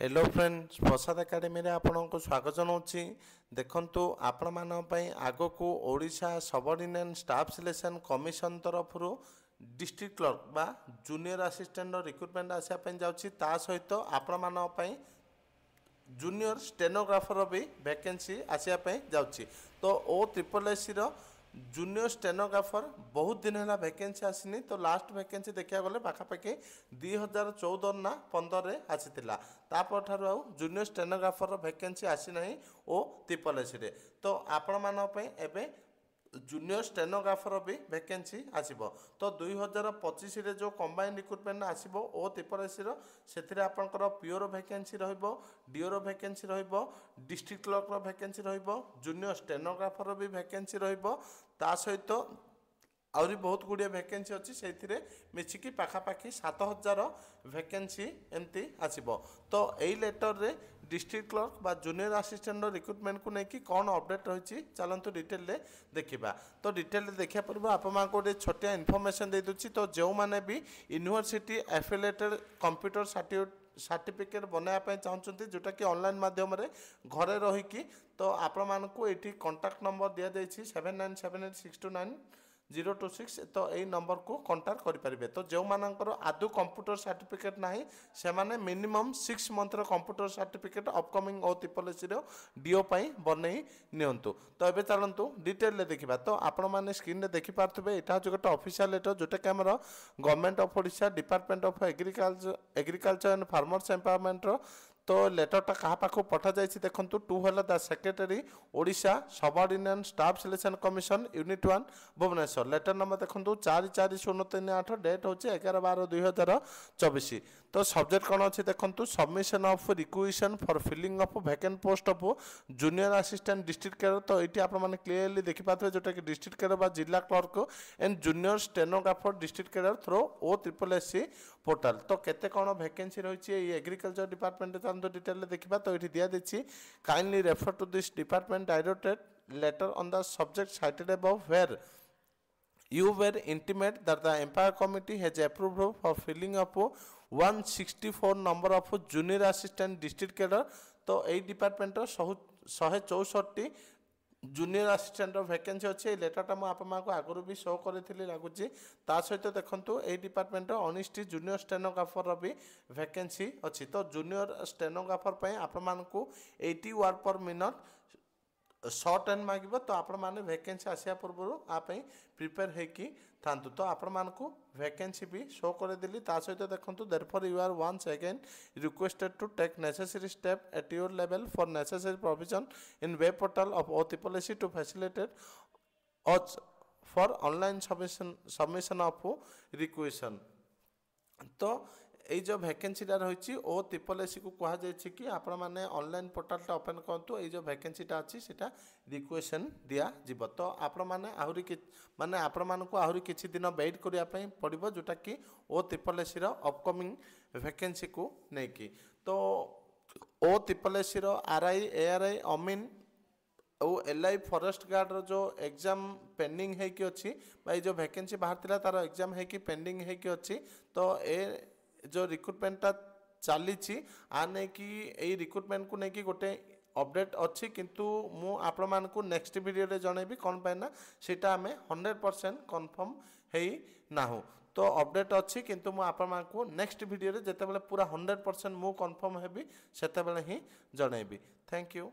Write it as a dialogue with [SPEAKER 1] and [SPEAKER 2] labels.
[SPEAKER 1] Hello friends प्रसाद academy रे आपनको स्वागत जनाऊँगी। देखंतु आपण मान पई आगो को Odisha subordinate staff selection commission तरफ डिस्ट्रिक्ट क्लर्क बा जूनियर असिस्टेंट रिक्रुटमेंट आसिया पई जाउछि। ता सहित आपण मान पई जूनियर स्टेनोग्राफर भी वैकेंसी आसिया पई जाउछि। तो ओ ट्रिपल एससी रो जूनियर स्टेनोग्राफर बहुत दिन है वैकेंसी आसनी। तो लास्ट वैकेंसी देखा गले पाखापाखि 2014 ना 15 रे आसीतिला। तापर ठारु आउ जूनियर स्टेनोग्राफर वैकेंसी आसी नहीं ओ ट्रिपल एससी रे। तो आपण मान पई एबे जूनियर स्टेनोग्राफर भी वैकेंसी आसीबो। तो 2025 रे जो कंबाइन रिक्रुटमेंट आसीबो ओ ट्रिपल एससी रो सेथिरे आपनकर पिओर वैकेंसी रहइबो, डीओ रो वैकेंसी रहइबो, डिस्ट्रिक्ट क्लर्क रो वैकेंसी रहइबो, जूनियर स्टेनोग्राफर भी वैकेंसी रहइबो। ता सहित आउरी बहुत गुड़िया वैकेंसी अच्छी से मिसिकी पाखापाखि 7000 वैकेंसी एमती आसीबो। तो यही लेटर रे डिस्ट्रिक्ट क्लर्क बा जूनियर असिस्टेंट रिक्रुटमेंट को लेकिन कौन अपडेट रही चलतु डिटेल रे देखा। तो डिटेल देखा पूर्व आप गोटे छोटिया इनफॉरमेशन दे दूची। तो जो मैंने भी यूनिवर्सिटी एफिलिएटेड कंप्यूटर सर्टिफिकेट बनाया चाहते जोटा कि ऑनलाइन माध्यम रे घरे रहीकि। तो आपण मानकु एठी कांटेक्ट नंबर दिया जायछि 7978629026। तो यही नंबर को कांटेक्ट करें। तो जो मानकर आदु कंप्यूटर सर्टिफिकेट नहीं से माने मिनिमम 6 मंथर कंप्यूटर सर्टिफिकेट अपकमिंग और ट्रिपल एससी डीओ बनई नियंतु। तो ये चलतु डिटेल देखा। तो आपण मैंने स्क्रीन में देखिपे यहाँ हूँ गोटे ऑफिशियल लेटर जोटा कि आम government of Odisha department of agriculture and farmers empowerment तो लेटरटा क्या पाख पठा जाए देखूँ टू है the secretary Odisha subordinate staff selection commission unit 1 Bhubaneswar. Letter number देखूँ 444038 डेट हूँ 11/12/2024। तो सब्जेक्ट कौन अच्छी देखूँ submission of requisition for filling of vacant post of junior assistant district cadre. तो ये आप क्लीयरली देखिपे जोटा कि डिस्ट्रिक्ट कैडर जिला clerk and junior stenographer district cadre through O triple SC portal. तो केते कौन वैकेंसी रही है एग्रीकल्चर डिपार्टमेंट डिटेल देखा। तो ये दिया kindly refer to this department directed letter on the subject cited above where you were intimate that the empire committee has approved for filling up 164 number of junior assistant district cadre। तो यही department 164 junior assistant vacancy अच्छे। लेटरटा मुझे आगुरी भी show करी लगुच। ता सहित देखूँ यही डिपार्टमेंट 19 जूनियर स्टेनोग्राफर भी वैकेंसी अच्छी। तो जूनियर स्टेनोग्राफर आपण 80 वर्ड पर मिनट शॉर्ट एंड मांग। तो आपण मैंने वैकेंसी आसिया पूर्व आप प्रिपेयर होकि था। तो आपण मानक वैकेंसी भी शो करदेली। सहित देखो therefore you are once again requested to take necessary step at your level for necessary provision in web portal of O triple SC to facilitate us for online submission of requisition. तो ये जो वैकेंसीटा रही ओ triple SC को कहुई कि आपण मैंने online पोर्टालटा open करूँ। ये जो वैकेंसीटा अच्छी से रिक्वेशन दिज्व। तो आपण मैंने आहरी माने आपण मानक आहरी किछि दिन वेट करने पड़ो जोटा कि ओ ट्रिपल एससी अपकमिंग वैकेंसी को लेकिन। तो ओ ट्रिपल एससी आरआई एआरआई अमीन और एलआई फॉरेस्ट गार्ड जो एग्जाम पेंडिंग है अच्छी जो वैकेंसी बाहर तार एग्जाम है पेंडिंग है अच्छी। तो ए जो रिक्रुटमेंटा चली आने की यही रिक्रुटमेंट को लेकिन गोटे अपडेट अच्छी। किंतु मु आपण मानकु नेक्स्ट वीडियो रे जनइबी कौन पाए ना सीटा आमे 100% कन्फर्म है ना। तो अपडेट अच्छी किंतु मु आपण मानकु नेक्स्ट वीडियो रे जेते बेले पूरा 100% मु कन्फर्म हेबी सेते बेले ही जनइबी। Thank you.